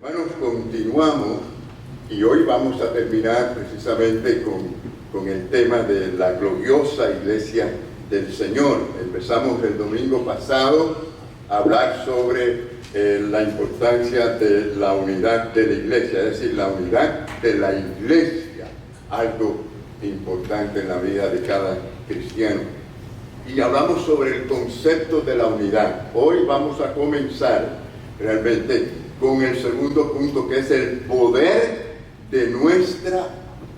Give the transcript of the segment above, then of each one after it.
Hermanos, continuamos y hoy vamos a terminar precisamente con el tema de la gloriosa iglesia del Señor. Empezamos el domingo pasado a hablar sobre la importancia de la unidad de la iglesia, es decir, la unidad de la iglesia, algo importante en la vida de cada cristiano. Y hablamos sobre el concepto de la unidad. Hoy vamos a comenzar realmente con el segundo punto, que es el poder de nuestra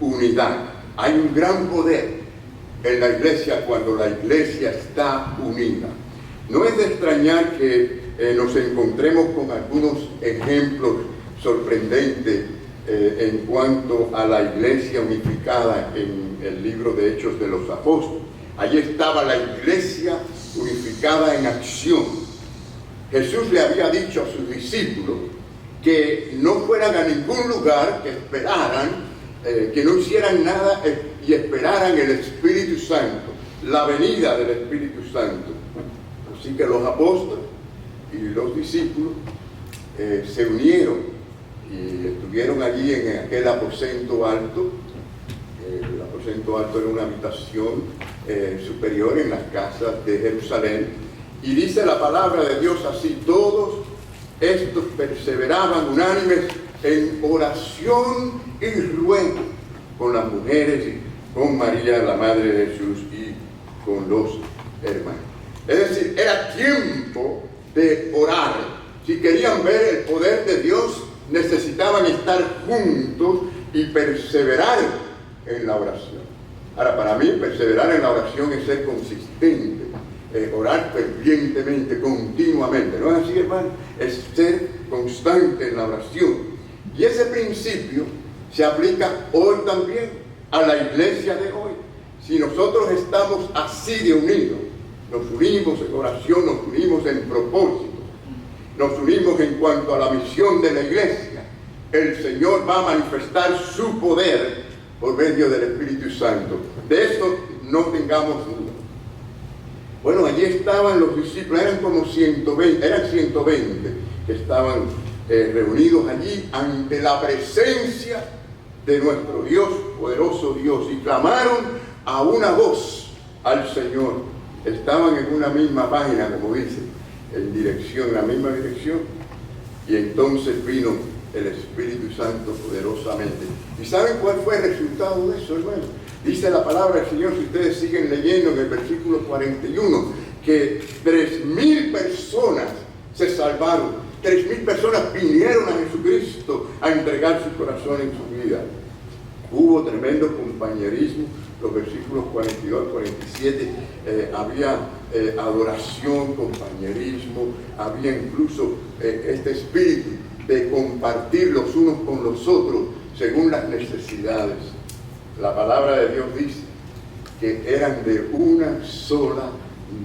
unidad. Hay un gran poder en la iglesia cuando la iglesia está unida. No es de extrañar que nos encontremos con algunos ejemplos sorprendentes en cuanto a la iglesia unificada en el libro de Hechos de los Apóstoles. Allí estaba la iglesia unificada en acción. Jesús le había dicho a sus discípulos que no fueran a ningún lugar, que esperaran, que no hicieran nada y esperaran el Espíritu Santo, la venida del Espíritu Santo. Así que los apóstoles y los discípulos se unieron y estuvieron allí en aquel aposento alto. El aposento alto era una habitación superior en las casas de Jerusalén. Y dice la palabra de Dios así: todos estos perseveraban unánimes en oración y ruego con las mujeres y con María, la madre de Jesús, y con los hermanos. Es decir, era tiempo de orar. Si querían ver el poder de Dios, necesitaban estar juntos y perseverar en la oración. Ahora, para mí, perseverar en la oración es ser consistente. Orar fervientemente, continuamente. ¿No es así, hermano? Es ser constante en la oración. Y ese principio se aplica hoy también a la iglesia de hoy. Si nosotros estamos así de unidos, nos unimos en oración, nos unimos en propósito, nos unimos en cuanto a la misión de la iglesia, el Señor va a manifestar su poder por medio del Espíritu Santo. De eso no tengamos duda. Bueno, allí estaban los discípulos, eran 120 que estaban reunidos allí ante la presencia de nuestro Dios, poderoso Dios, y clamaron a una voz al Señor. Estaban en una misma página, como dice, en la misma dirección, y entonces vino el Espíritu Santo poderosamente. ¿Y saben cuál fue el resultado de eso, hermano? Dice la palabra del Señor, si ustedes siguen leyendo en el versículo 41, que 3,000 personas se salvaron. 3,000 personas vinieron a Jesucristo a entregar su corazón en su vida. Hubo tremendo compañerismo. Los versículos 42, 47, había adoración, compañerismo, había incluso este espíritu de compartir los unos con los otros según las necesidades. La palabra de Dios dice que eran de una sola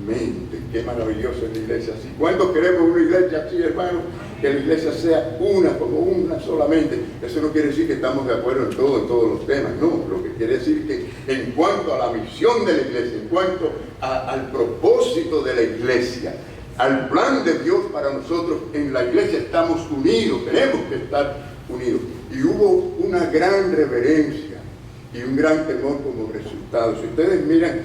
mente. Qué maravillosa es la iglesia así. ¿Cuántos queremos una iglesia así, hermano? Que la iglesia sea una, como una solamente. Eso no quiere decir que estamos de acuerdo en todos los temas. No, lo que quiere decir que en cuanto a la misión de la iglesia, en cuanto al propósito de la iglesia, al plan de Dios para nosotros, en la iglesia estamos unidos, tenemos que estar unidos. Y hubo una gran reverencia y un gran temor como resultado. Si ustedes miran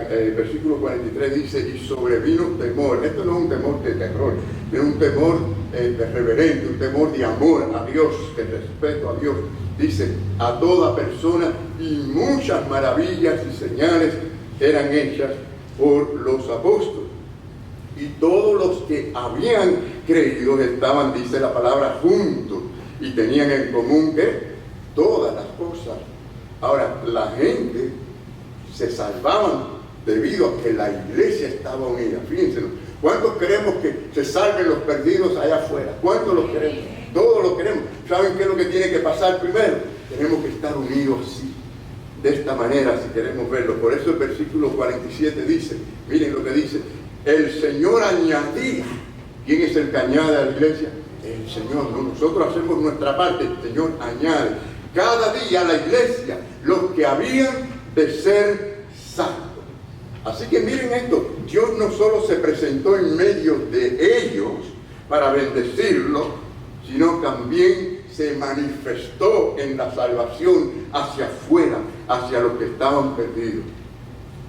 el versículo 43, dice: y sobrevino temor. Esto no es un temor de terror, es un temor de reverente, un temor de amor a Dios, de respeto a Dios. Dice: a toda persona, y muchas maravillas y señales eran hechas por los apóstoles. Y todos los que habían creído estaban, dice la palabra, juntos, y tenían en común que todas las cosas. Ahora, la gente se salvaban debido a que la iglesia estaba unida. Fíjense, ¿cuántos queremos que se salven los perdidos allá afuera? ¿Cuántos los queremos? Todos los queremos. ¿Saben qué es lo que tiene que pasar primero? Tenemos que estar unidos así, de esta manera, si queremos verlo. Por eso el versículo 47 dice, miren lo que dice: el Señor añadía. ¿Quién es el que añade a la iglesia? El Señor. ¿No? Nosotros hacemos nuestra parte, el Señor añade cada día a la iglesia los que habían de ser salvos. Así que miren esto, Dios no solo se presentó en medio de ellos para bendecirlos, sino también se manifestó en la salvación hacia afuera, hacia los que estaban perdidos.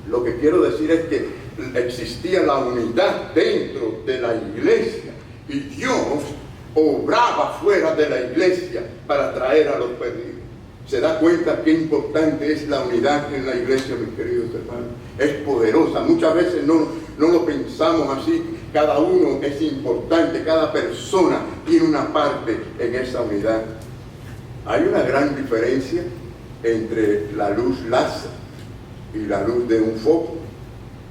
Lo que quiero decir es que existía la unidad dentro de la iglesia y Dios obraba fuera de la iglesia para traer a los perdidos. ¿Se da cuenta qué importante es la unidad en la iglesia, mis queridos hermanos? Es poderosa. Muchas veces no lo pensamos así. Cada uno es importante, cada persona tiene una parte en esa unidad. Hay una gran diferencia entre la luz láser y la luz de un foco.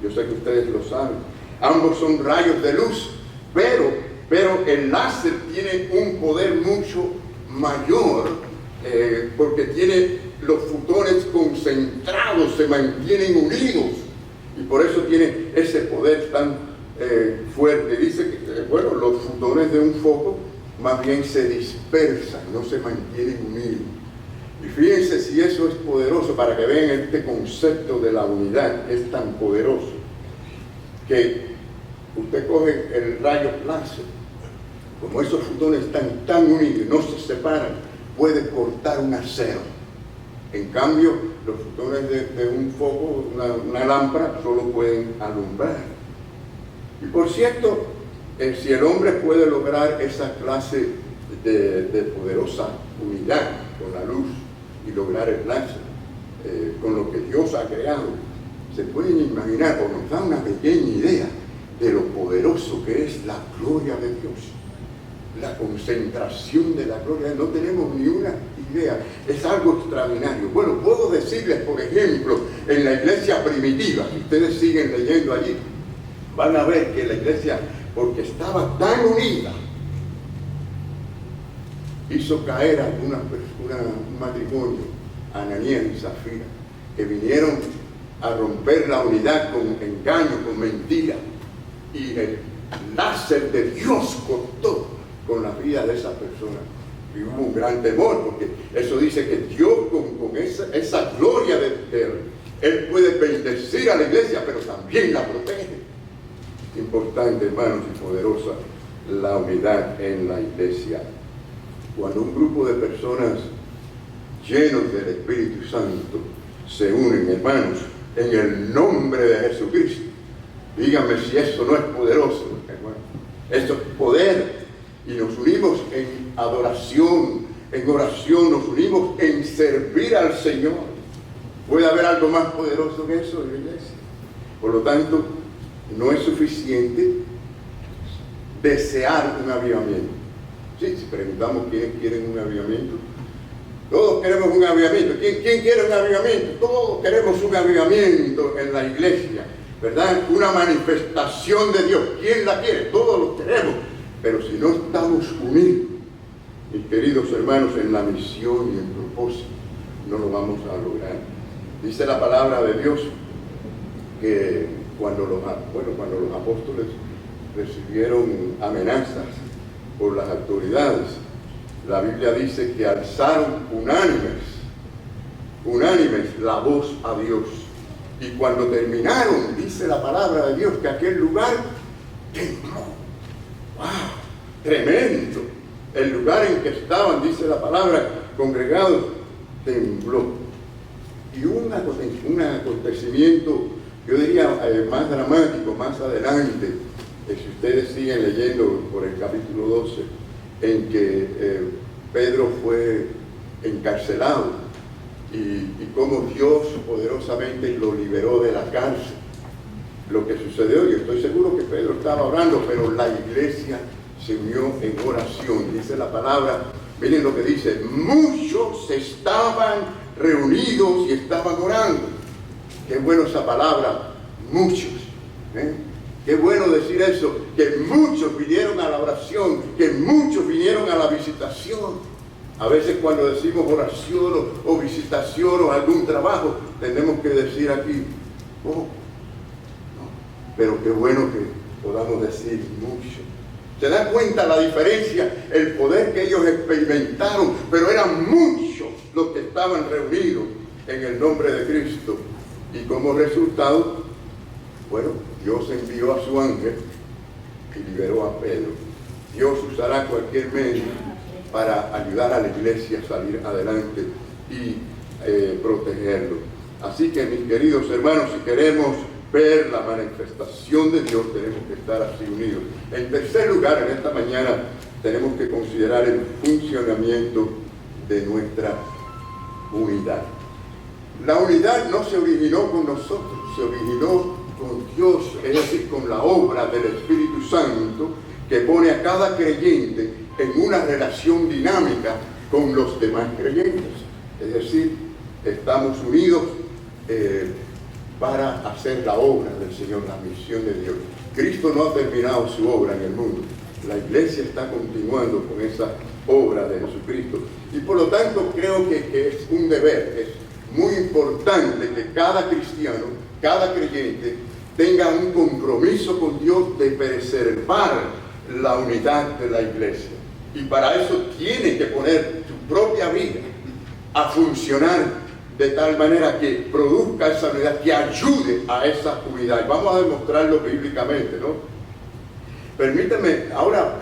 Yo sé que ustedes lo saben. Ambos son rayos de luz, pero el láser tiene un poder mucho mayor porque tiene los fotones concentrados, se mantienen unidos y por eso tiene ese poder tan fuerte. Dice que los fotones de un foco más bien se dispersan, no se mantienen unidos. Y fíjense si eso es poderoso, para que vean este concepto de la unidad. Es tan poderoso que usted coge el rayo láser, como esos fotones están tan unidos, no se separan, puede cortar un acero. En cambio, los fotones de un foco, una lámpara, solo pueden alumbrar. Y por cierto, si el hombre puede lograr esa clase de poderosa unidad con la luz y lograr el láser, con lo que Dios ha creado, se pueden imaginar o nos da una pequeña idea de lo poderoso que es la gloria de Dios. La concentración de la gloria, no tenemos ni una idea, es algo extraordinario. Bueno, puedo decirles, por ejemplo, en la iglesia primitiva, si ustedes siguen leyendo allí, van a ver que la iglesia, porque estaba tan unida, hizo caer a un matrimonio, Ananías y Zafira, que vinieron a romper la unidad con engaño, con mentira, y el láser de Dios cortó con la vida de esa persona. Y hubo un gran temor, porque eso dice que Dios con esa gloria de Él puede bendecir a la iglesia, pero también la protege. Importante, hermanos, y poderosa la unidad en la iglesia. Cuando un grupo de personas llenos del Espíritu Santo se unen, hermanos, en el nombre de Jesucristo, díganme si eso no es poderoso, hermano. Eso es poder. Y nos unimos en adoración, en oración, nos unimos en servir al Señor. ¿Puede haber algo más poderoso que eso en la iglesia? Por lo tanto, no es suficiente desear un avivamiento. Sí, si preguntamos quiénes quieren un avivamiento, todos queremos un avivamiento. ¿Quién quiere un avivamiento? Todos queremos un avivamiento en la iglesia, ¿verdad? Una manifestación de Dios. ¿Quién la quiere? Todos lo queremos. Pero si no estamos unidos, mis queridos hermanos, en la misión y en propósito, no lo vamos a lograr. Dice la palabra de Dios que cuando los apóstoles recibieron amenazas por las autoridades, la Biblia dice que alzaron unánimes la voz a Dios. Y cuando terminaron, dice la palabra de Dios que aquel lugar tembló. ¡Wow! Tremendo. El lugar en que estaban, dice la palabra, congregados, tembló. Y un acontecimiento, yo diría, más dramático, más adelante, si ustedes siguen leyendo por el capítulo 12, en que Pedro fue encarcelado y cómo Dios poderosamente lo liberó de la cárcel. Lo que sucedió, yo estoy seguro que Pedro estaba orando, pero la iglesia se unió en oración. Dice la palabra, miren lo que dice, muchos estaban reunidos y estaban orando. Qué bueno esa palabra, muchos. Qué bueno decir eso, que muchos vinieron a la oración, que muchos vinieron a la visitación. A veces cuando decimos oración o visitación o algún trabajo, tenemos que decir aquí, oh, pero qué bueno que podamos decir mucho. ¿Se dan cuenta la diferencia? El poder que ellos experimentaron, pero eran muchos los que estaban reunidos en el nombre de Cristo. Y como resultado, bueno, Dios envió a su ángel y liberó a Pedro. Dios usará cualquier medio para ayudar a la iglesia a salir adelante y protegerlo. Así que, mis queridos hermanos, si queremos ver la manifestación de Dios, tenemos que estar así unidos. En tercer lugar, en esta mañana, tenemos que considerar el funcionamiento de nuestra unidad. La unidad no se originó con nosotros, se originó con Dios, es decir, con la obra del Espíritu Santo, que pone a cada creyente en una relación dinámica con los demás creyentes. Es decir, estamos unidos para hacer la obra del Señor, la misión de Dios. Cristo no ha terminado su obra en el mundo. La iglesia está continuando con esa obra de Jesucristo. Y por lo tanto creo que es un deber, es muy importante que cada cristiano, cada creyente, tenga un compromiso con Dios de preservar la unidad de la iglesia. Y para eso tiene que poner su propia vida a funcionar de tal manera que produzca esa unidad, que ayude a esa unidad. Y vamos a demostrarlo bíblicamente, ¿no? Permítame ahora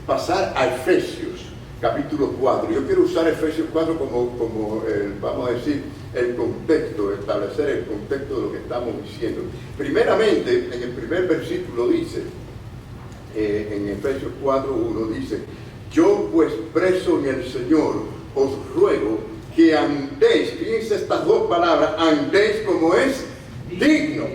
pasar a Efesios, capítulo 4. Yo quiero usar Efesios 4 como vamos a decir, el contexto, establecer el contexto de lo que estamos diciendo. Primeramente, en el primer versículo dice, en Efesios 4:1 dice: yo pues preso en el Señor os ruego que andéis, fíjense estas dos palabras, andéis como es digno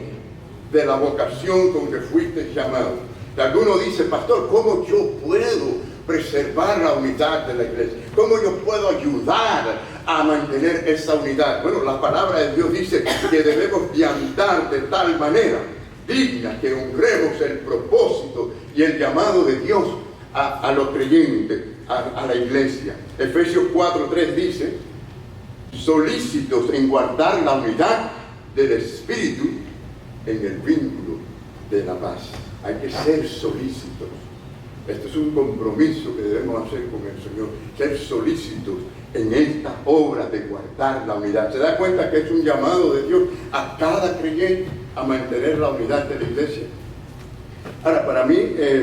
de la vocación con que fuiste llamados. Alguno dice: pastor, ¿cómo yo puedo preservar la unidad de la iglesia? ¿Cómo yo puedo ayudar a mantener esa unidad? Bueno, la palabra de Dios dice que debemos de andar de tal manera digna que honremos el propósito y el llamado de Dios a los creyentes, a la iglesia. Efesios 4:3 dice: solícitos en guardar la unidad del Espíritu en el vínculo de la paz. Hay que ser solícitos. Esto es un compromiso que debemos hacer con el Señor, ser solícitos en esta obra de guardar la unidad. ¿Se da cuenta que es un llamado de Dios a cada creyente a mantener la unidad de la iglesia? Ahora, para mí,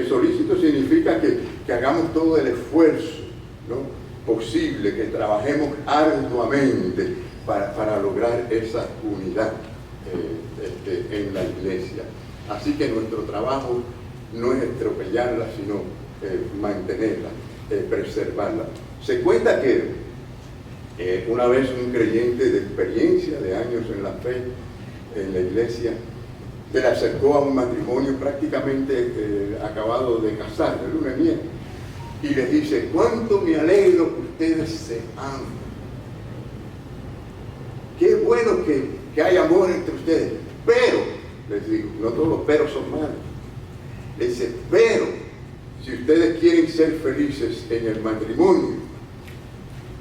solícito significa que hagamos todo el esfuerzo, ¿no?, posible, que trabajemos arduamente para lograr esa unidad en la iglesia. Así que nuestro trabajo no es atropellarla, sino mantenerla, preservarla. Se cuenta que una vez un creyente de experiencia, de años en la fe, en la iglesia, se le acercó a un matrimonio prácticamente acabado de casar, de luna de miel, y les dice: cuánto me alegro que ustedes se amen. Qué bueno que hay amor entre ustedes. Pero, les digo, no todos los peros son malos. Le dice: pero, si ustedes quieren ser felices en el matrimonio,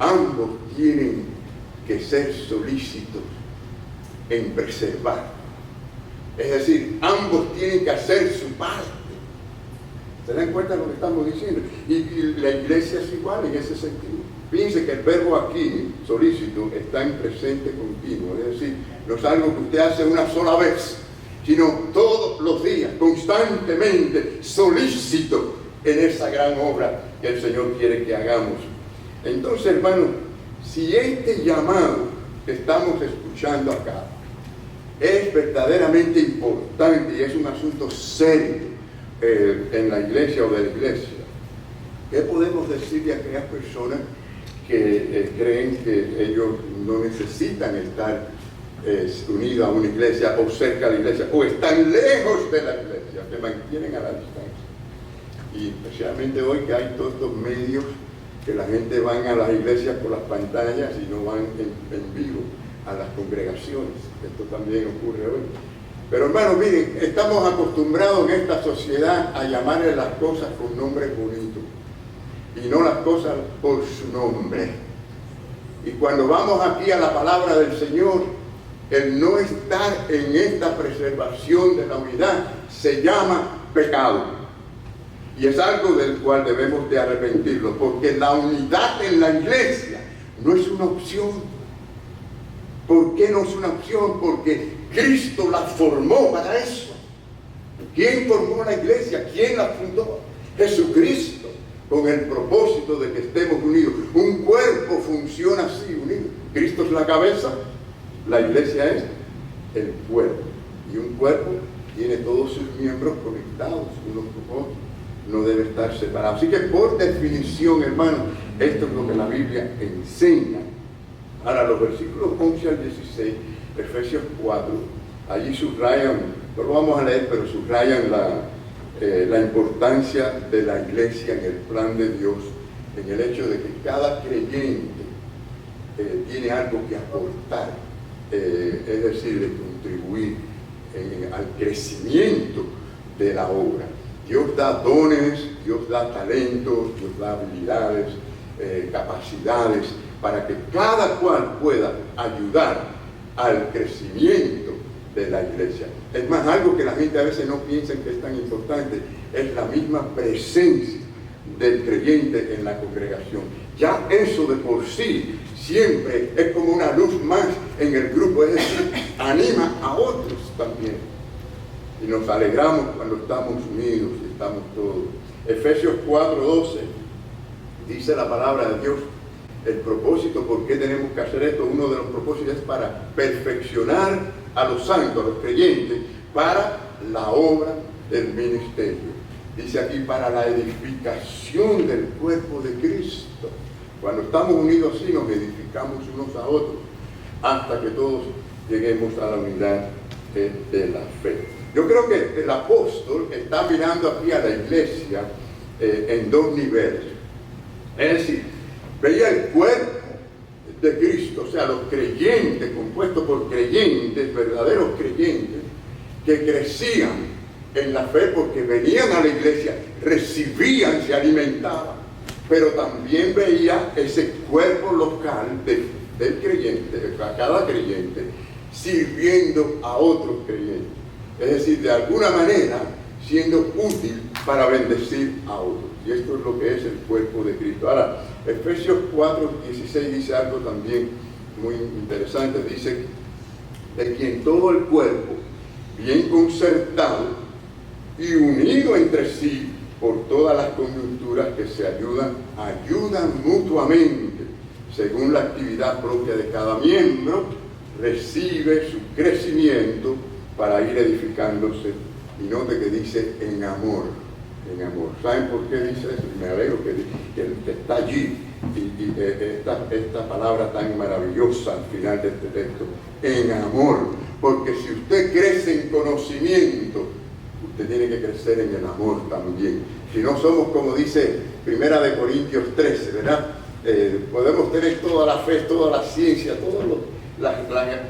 ambos tienen que ser solícitos en preservar. Es decir, ambos tienen que hacer su parte. ¿Se dan cuenta de lo que estamos diciendo? Y la iglesia es igual en ese sentido. Fíjense que el verbo aquí, solícito, está en presente continuo. Es decir, no es algo que usted hace una sola vez, sino todos los días, constantemente, solícito en esa gran obra que el Señor quiere que hagamos. Entonces, hermanos, si este llamado que estamos escuchando acá es verdaderamente importante y es un asunto serio en la iglesia o de la iglesia, ¿qué podemos decirle a aquellas personas que creen que ellos no necesitan estar unidos a una iglesia o cerca de la iglesia, o están lejos de la iglesia, se mantienen a la distancia? Y especialmente hoy que hay todos estos medios que la gente va a las iglesias por las pantallas y no van en vivo a las congregaciones. Esto también ocurre hoy. Pero hermanos, miren, estamos acostumbrados en esta sociedad a llamarle las cosas con nombres bonitos y no las cosas por su nombre. Y cuando vamos aquí a la palabra del Señor, el no estar en esta preservación de la unidad se llama pecado. Y es algo del cual debemos de arrepentirnos, porque la unidad en la iglesia no es una opción. ¿Por qué no es una opción? Porque Cristo la formó para eso. ¿Quién formó la iglesia? ¿Quién la fundó? Jesucristo. con el propósito de que estemos unidos. Un cuerpo funciona así, unido. Cristo es la cabeza, la iglesia es el cuerpo. Y un cuerpo tiene todos sus miembros conectados unos con otros. No debe estar separado. Así que por definición, hermano, esto es lo que la Biblia enseña. Ahora, los versículos 11 al 16, Efesios 4, allí subrayan, no lo vamos a leer, pero subrayan la importancia de la iglesia en el plan de Dios, en el hecho de que cada creyente tiene algo que aportar, es decir, de contribuir al crecimiento de la obra. Dios da dones, Dios da talentos, Dios da habilidades, capacidades, para que cada cual pueda ayudar al crecimiento de la iglesia. Es más, algo que la gente a veces no piensa que es tan importante, es la misma presencia del creyente en la congregación. Ya eso de por sí siempre es como una luz más en el grupo, es decir, anima a otros también. Y nos alegramos cuando estamos unidos y estamos todos. Efesios 4:12 dice la palabra de Dios, el propósito, ¿por qué tenemos que hacer esto? Uno de los propósitos es para perfeccionar a los santos, a los creyentes, para la obra del ministerio. Dice aquí, para la edificación del cuerpo de Cristo. Cuando estamos unidos así, nos edificamos unos a otros, hasta que todos lleguemos a la unidad de la fe. Yo creo que el apóstol está mirando aquí a la iglesia en dos niveles. Es decir, veía el cuerpo de Cristo, o sea, los creyentes, compuestos por creyentes, verdaderos creyentes, que crecían en la fe porque venían a la iglesia, recibían, se alimentaban, pero también veía ese cuerpo local del creyente, a cada creyente, sirviendo a otros creyentes. Es decir, de alguna manera, siendo útil para bendecir a otros. Y esto es lo que es el cuerpo de Cristo. Ahora, Efesios 4:16 dice algo también muy interesante. Dice, de quien todo el cuerpo, bien concertado y unido entre sí por todas las coyunturas que se ayudan mutuamente, según la actividad propia de cada miembro, recibe su crecimiento para ir edificándose. Y note que dice en amor. En amor. ¿Saben por qué dice eso? Me alegro que está allí esta palabra tan maravillosa al final de este texto. En amor. Porque si usted crece en conocimiento, usted tiene que crecer en el amor también. Si no somos, como dice 1 Corintios 13, ¿verdad? Podemos tener toda la fe, toda la ciencia, todas las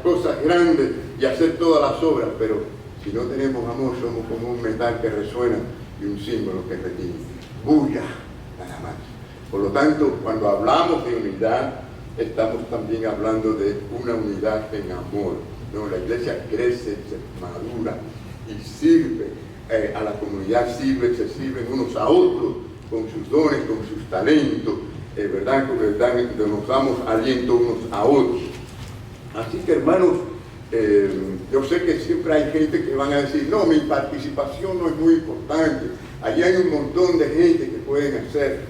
cosas grandes y hacer todas las obras, pero si no tenemos amor, somos como un metal que resuena y un símbolo que retiene. Bulla, nada más. Por lo tanto, cuando hablamos de unidad, estamos también hablando de una unidad en amor. ¿No? La iglesia crece, se madura y sirve a la comunidad, se sirven unos a otros con sus dones, con sus talentos, ¿verdad? Nos damos aliento unos a otros. Así que, hermanos, yo sé que siempre hay gente que van a decir, no, mi participación no es muy importante. Allí hay un montón de gente que pueden hacer.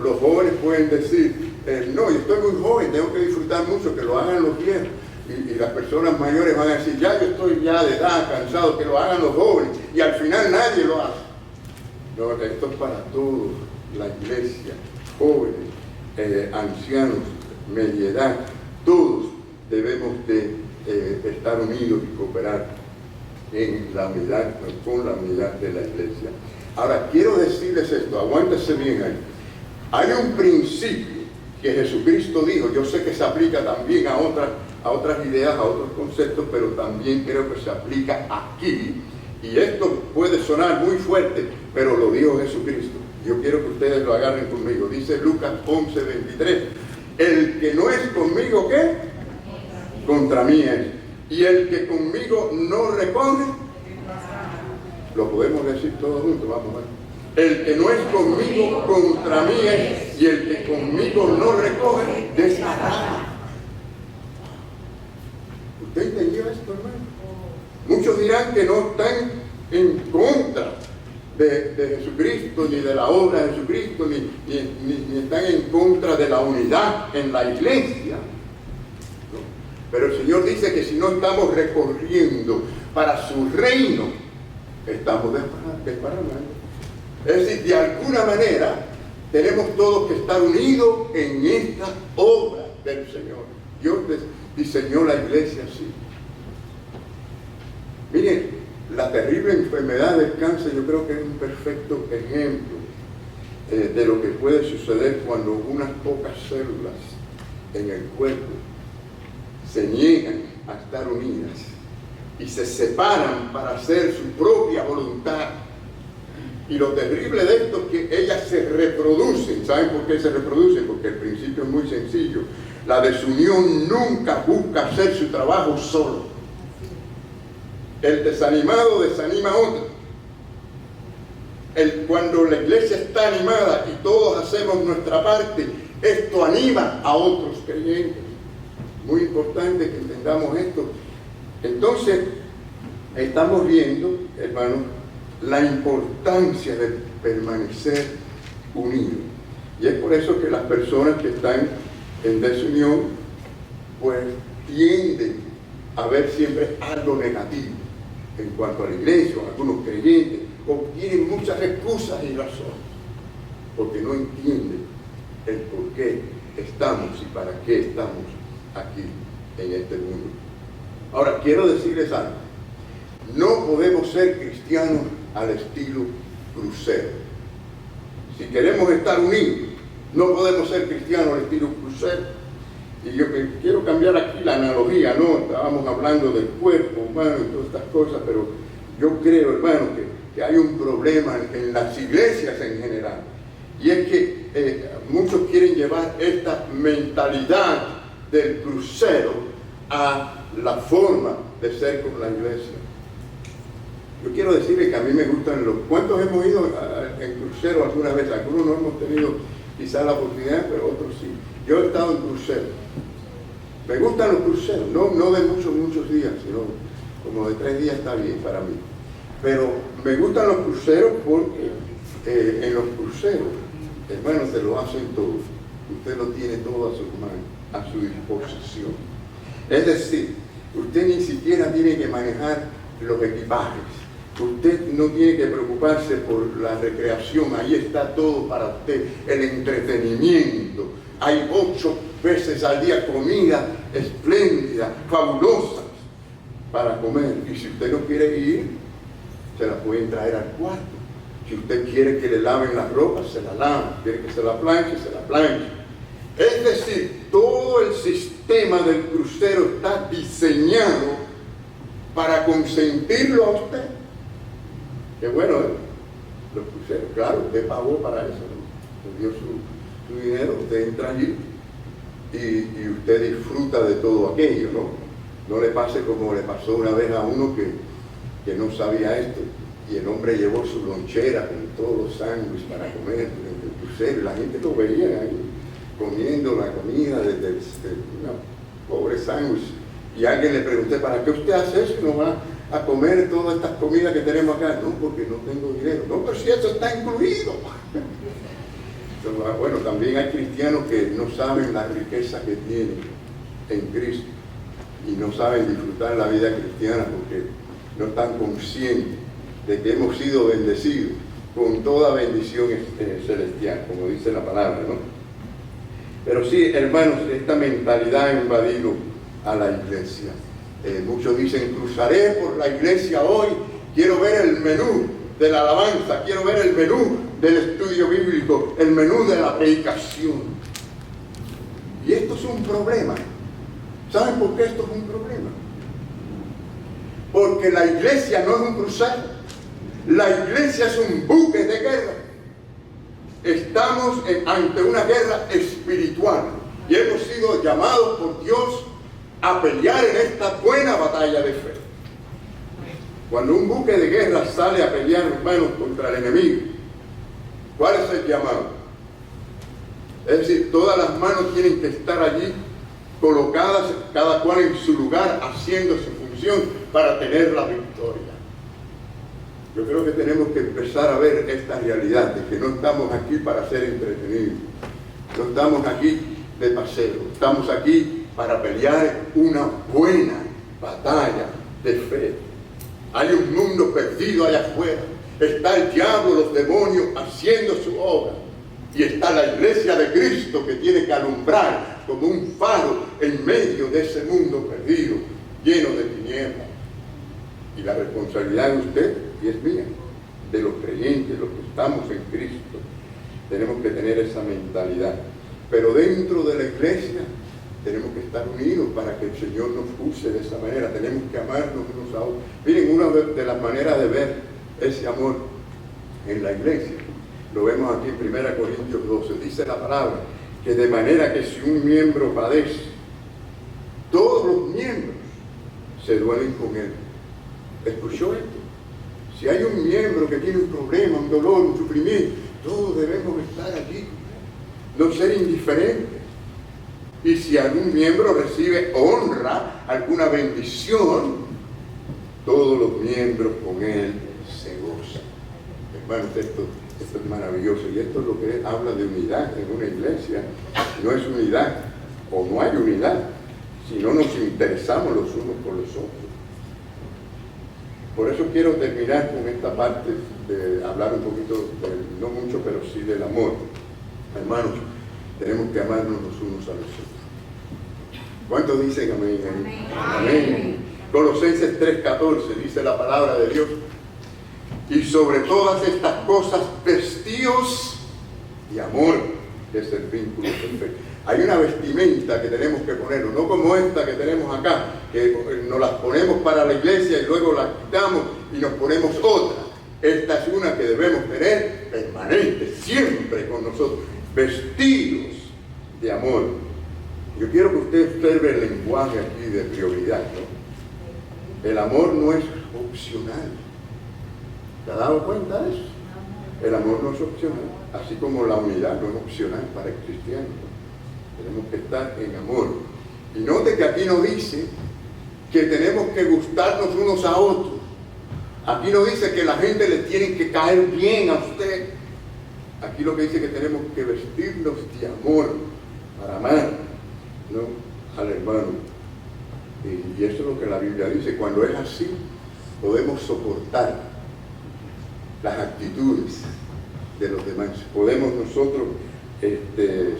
Los jóvenes pueden decir, no, yo estoy muy joven, tengo que disfrutar mucho, que lo hagan los viejos. Y las personas mayores van a decir, ya yo estoy ya de edad, cansado, que lo hagan los jóvenes. Y al final nadie lo hace. No, esto es para todos, la iglesia, jóvenes, ancianos, media edad, todos debemos de estar unidos y cooperar en la unidad, con la unidad de la iglesia. Ahora, quiero decirles esto, aguántese bien ahí. Hay un principio que Jesucristo dijo, yo sé que se aplica también a otras ideas, a otros conceptos, pero también creo que se aplica aquí. Y esto puede sonar muy fuerte, pero lo dijo Jesucristo. Yo quiero que ustedes lo agarren conmigo. Dice Lucas 11:23. El que no es conmigo, ¿qué? Contra mí es. Y el que conmigo no recoge, lo podemos decir todos juntos, vamos a ver. El que no es conmigo, contra mí es. Y el que conmigo no recoge, desarraiga. ¿Usted entendió esto, hermano? Muchos dirán que no están en contra de Jesucristo, ni de la obra de Jesucristo, ni están en contra de la unidad en la iglesia, ¿no? Pero el Señor dice que si no estamos recorriendo para su reino, estamos desparramando. Es decir, de alguna manera tenemos todos que estar unidos en esta obra del Señor. Dios diseñó la iglesia así. Miren, la terrible enfermedad del cáncer yo creo que es un perfecto ejemplo de lo que puede suceder cuando unas pocas células en el cuerpo se niegan a estar unidas y se separan para hacer su propia voluntad. Y lo terrible de esto es que ellas se reproducen. ¿Saben por qué se reproducen? Porque el principio es muy sencillo. La desunión nunca busca hacer su trabajo solo. El desanimado desanima a otro. Cuando la iglesia está animada y todos hacemos nuestra parte, esto anima a otros creyentes. Muy importante que entendamos esto. Entonces, estamos viendo, hermanos, la importancia de permanecer unidos. Y es por eso que las personas que están en desunión, pues tienden a ver siempre algo negativo en cuanto a la iglesia, o a algunos creyentes, o tienen muchas excusas y razones, porque no entienden el por qué estamos y para qué estamos aquí en este mundo. Ahora, quiero decirles algo. No podemos ser cristianos al estilo crucero. Si queremos estar unidos, no podemos ser cristianos al estilo crucero. Y yo quiero cambiar aquí la analogía, ¿no? Estábamos hablando del cuerpo humano y todas estas cosas, pero yo creo, hermano, que hay un problema en las iglesias en general. Y es que muchos quieren llevar esta mentalidad del crucero a la forma de ser con la iglesia. Yo quiero decirles que a mí me gustan los... ¿Cuántos hemos ido en crucero alguna vez? Algunos no hemos tenido quizás la oportunidad, pero otros sí. Yo he estado en crucero. Me gustan los cruceros, no de muchos días, sino como de 3 días está bien para mí. Pero me gustan los cruceros porque en los cruceros, hermanos, se lo hacen todo. Usted lo tiene todo a sus manos, a su disposición. Es decir, usted ni siquiera tiene que manejar los equipajes. Usted no tiene que preocuparse por la recreación, ahí está todo para usted, el entretenimiento. Hay 8 veces al día comida espléndida, fabulosa para comer. Y si usted no quiere ir, se la pueden traer al cuarto. Si usted quiere que le laven las ropas, se la lavan. Quiere que se la planche, se la planche. Es decir, todo el sistema del crucero está diseñado para consentirlo a usted. Qué bueno, ¿eh? Los cruceros, claro, usted pagó para eso, ¿no? Usted dio su dinero, usted entra allí y usted disfruta de todo aquello, ¿no? No le pase como le pasó una vez a uno que no sabía esto, y el hombre llevó su lonchera con todos los sándwiches para comer en el crucero, y la gente lo veía ahí comiendo la comida de una pobre sándwich. Y a alguien le pregunté, ¿para qué usted hace eso y no va a comer todas estas comidas que tenemos acá? No, porque no tengo dinero. No, pero si eso está incluido. Entonces, bueno, también hay cristianos que no saben la riqueza que tienen en Cristo y no saben disfrutar la vida cristiana porque no están conscientes de que hemos sido bendecidos con toda bendición celestial, como dice la palabra, ¿no? Pero sí, hermanos, esta mentalidad ha invadido a la iglesia. Muchos dicen, cruzaré por la iglesia hoy, quiero ver el menú de la alabanza, quiero ver el menú del estudio bíblico, el menú de la predicación. Y esto es un problema. ¿Saben por qué esto es un problema? Porque la iglesia no es un crucero. La iglesia es un buque de guerra. Estamos ante una guerra espiritual y hemos sido llamados por Dios a pelear en esta buena batalla de fe. Cuando un buque de guerra sale a pelear, hermanos, contra el enemigo, ¿cuál es el llamado? Es decir, todas las manos tienen que estar allí colocadas, cada cual en su lugar, haciendo su función para tener la victoria. Yo creo que tenemos que empezar a ver esta realidad de que no estamos aquí para ser entretenidos, no estamos aquí de paseo, estamos aquí para pelear una buena batalla de fe. Hay un mundo perdido allá afuera, está el diablo, los demonios haciendo su obra, y está la iglesia de Cristo que tiene que alumbrar como un faro en medio de ese mundo perdido, lleno de tinieblas. Y la responsabilidad de usted y es mía, de los creyentes, los que estamos en Cristo. Tenemos que tener esa mentalidad. Pero dentro de la iglesia tenemos que estar unidos para que el Señor nos use de esa manera. Tenemos que amarnos unos a otros. Miren, una de las maneras de ver ese amor en la iglesia, lo vemos aquí en 1 Corintios 12, dice la palabra, que de manera que si un miembro padece, todos los miembros se duelen con él. ¿Escuchó esto? Si hay un miembro que tiene un problema, un dolor, un sufrimiento, todos debemos estar allí, no ser indiferentes. Y si algún miembro recibe honra, alguna bendición, todos los miembros con él se gozan. Hermanos, esto es maravilloso, y esto es lo que habla de unidad en una iglesia. No es unidad, o no hay unidad, si no nos interesamos los unos por los otros. Por eso quiero terminar con esta parte de hablar un poquito, no mucho, pero sí del amor. Hermanos, tenemos que amarnos los unos a los otros. ¿Cuántos dicen amén? Amén. Colosenses 3:14 dice la palabra de Dios: y sobre todas estas cosas vestíos de amor, que es el vínculo perfecto. Hay una vestimenta que tenemos que ponernos, no como esta que tenemos acá, que nos las ponemos para la iglesia y luego las quitamos y nos ponemos otra. Esta es una que debemos tener permanente, siempre con nosotros, vestidos de amor. Yo quiero que usted observe el lenguaje aquí de prioridad, ¿no? El amor no es opcional. ¿Te has dado cuenta de eso? El amor no es opcional, así como la unidad no es opcional para el cristiano. Tenemos que estar en amor. Y note que aquí no dice que tenemos que gustarnos unos a otros. Aquí no dice que la gente le tiene que caer bien a usted. Aquí lo que dice es que tenemos que vestirnos de amor para amar, ¿no?, al hermano. Y eso es lo que la Biblia dice. Cuando es así, podemos soportar las actitudes de los demás. Podemos nosotros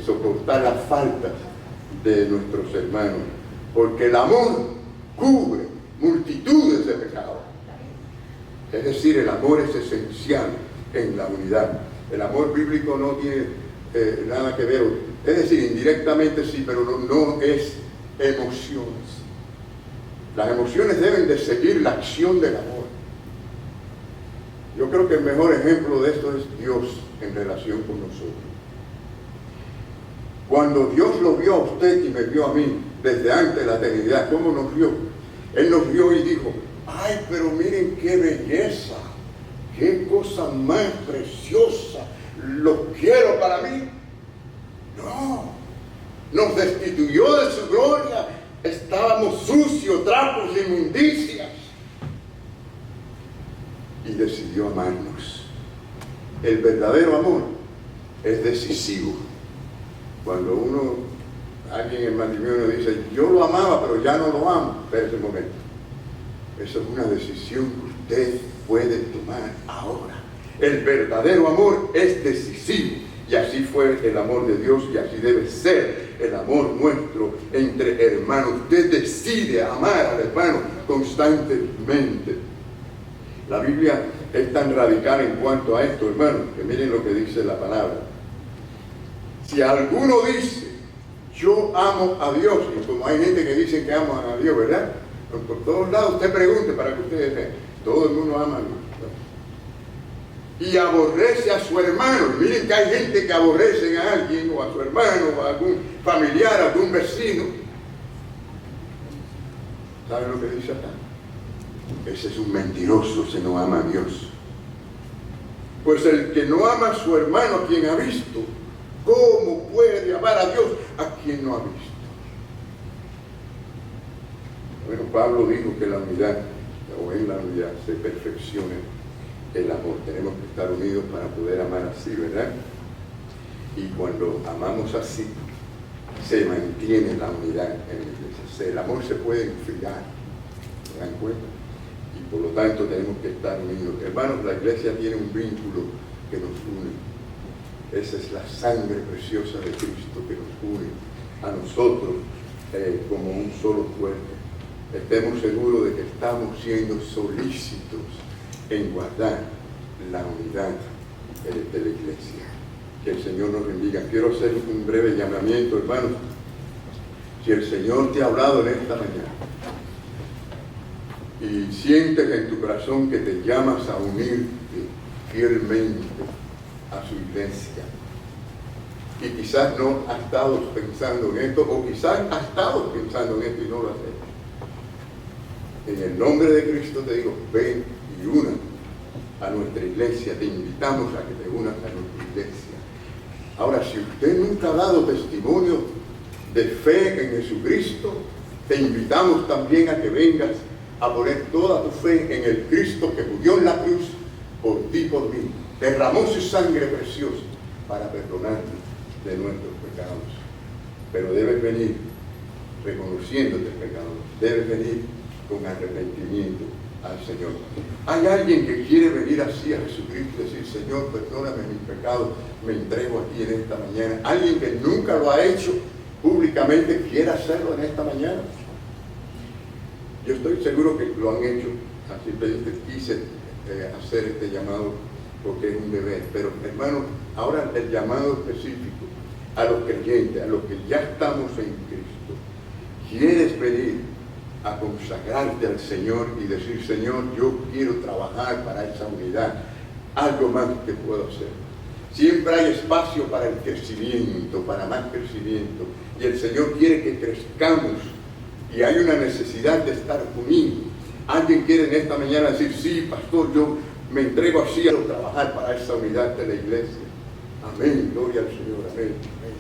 soportar las faltas de nuestros hermanos, porque el amor cubre multitudes de pecados. Es decir, el amor es esencial en la unidad. El amor bíblico no tiene nada que ver, es decir, indirectamente sí, pero no es emociones. Las emociones deben de seguir la acción del amor. Yo creo que el mejor ejemplo de esto es Dios en relación con nosotros. Cuando Dios lo vio a usted y me vio a mí desde antes de la eternidad, ¿cómo nos vio? Él nos vio y dijo: ¡ay, pero miren qué belleza! ¡Qué cosa más preciosa! ¿Los quiero para mí? No, nos destituyó de su gloria. Estábamos sucios, trapos, inmundicias. Y decidió amarnos. El verdadero amor es decisivo. Cuando alguien en matrimonio dice: yo lo amaba, pero ya no lo amo, espera un momento. Esa es una decisión que usted puede tomar ahora. El verdadero amor es decisivo. Y así fue el amor de Dios, y así debe ser el amor nuestro entre hermanos. Usted decide amar al hermano constantemente. La Biblia es tan radical en cuanto a esto, hermanos, que miren lo que dice la palabra. Si alguno dice: yo amo a Dios, y como hay gente que dice que ama a Dios, ¿verdad? Por todos lados usted pregunte para que ustedes vean. Todo el mundo ama a Dios, ¿no? Y aborrece a su hermano. Y miren que hay gente que aborrece a alguien, o a su hermano, o a algún familiar, a algún vecino. ¿Saben lo que dice acá? Ese es un mentiroso si no ama a Dios. Pues el que no ama a su hermano, a quien ha visto, ¿cómo puede amar a Dios a quien no ha visto? Bueno, Pablo dijo que la unidad, o en la unidad, se perfecciona el amor. Tenemos que estar unidos para poder amar así, ¿verdad? Y cuando amamos así, se mantiene la unidad en la iglesia. El amor se puede enfriar, ¿se dan cuenta? Y por lo tanto tenemos que estar unidos. Hermanos, la iglesia tiene un vínculo que nos une. Esa es la sangre preciosa de Cristo que nos une a nosotros como un solo cuerpo. Estemos seguros de que estamos siendo solícitos en guardar la unidad de la iglesia. Que el Señor nos bendiga. Quiero hacer un breve llamamiento, hermanos. Si el Señor te ha hablado en esta mañana y sientes en tu corazón que te llamas a unirte fielmente a su iglesia, y quizás no has estado pensando en esto, o quizás has estado pensando en esto y no lo has hecho, en el nombre de Cristo te digo, ven y únete a nuestra iglesia. Te invitamos a que te unas a nuestra iglesia. Ahora, si usted nunca ha dado testimonio de fe en Jesucristo, te invitamos también a que vengas a poner toda tu fe en el Cristo que murió en la cruz por ti y por mí. Derramó su sangre preciosa para perdonarnos de nuestros pecados. Pero debes venir reconociéndote pecador. Debes venir con arrepentimiento al Señor. Hay alguien que quiere venir así a Jesucristo y decir, Señor, perdóname mis pecados, me entrego a ti en esta mañana. Alguien que nunca lo ha hecho públicamente quiere hacerlo en esta mañana. Yo estoy seguro que lo han hecho, así que quise hacer este llamado porque es un deber. Pero hermanos, ahora el llamado específico a los creyentes, a los que ya estamos en Cristo. ¿Quieres venir a consagrarte al Señor y decir, Señor, yo quiero trabajar para esa unidad? Algo más que puedo hacer. Siempre hay espacio para el crecimiento, para más crecimiento. Y el Señor quiere que crezcamos. Y hay una necesidad de estar unidos. Alguien quiere en esta mañana decir, sí, pastor, yo me entrego así a trabajar para esa unidad de la iglesia. Amén, gloria al Señor, amén, amén,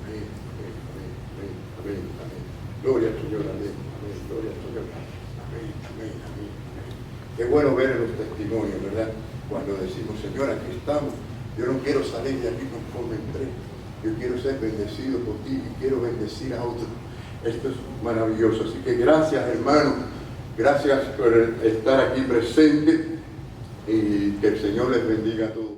amén, amén, amén, amén, amén. Gloria al Señor, amén, amén, gloria al Señor, amén, amén, amén, amén. Qué bueno ver los testimonios, ¿verdad? Cuando decimos, Señor, aquí estamos, yo no quiero salir de aquí conforme entré, yo quiero ser bendecido por ti y quiero bendecir a otros. Esto es maravilloso, así que gracias, hermanos, gracias por estar aquí presente y que el Señor les bendiga a todos.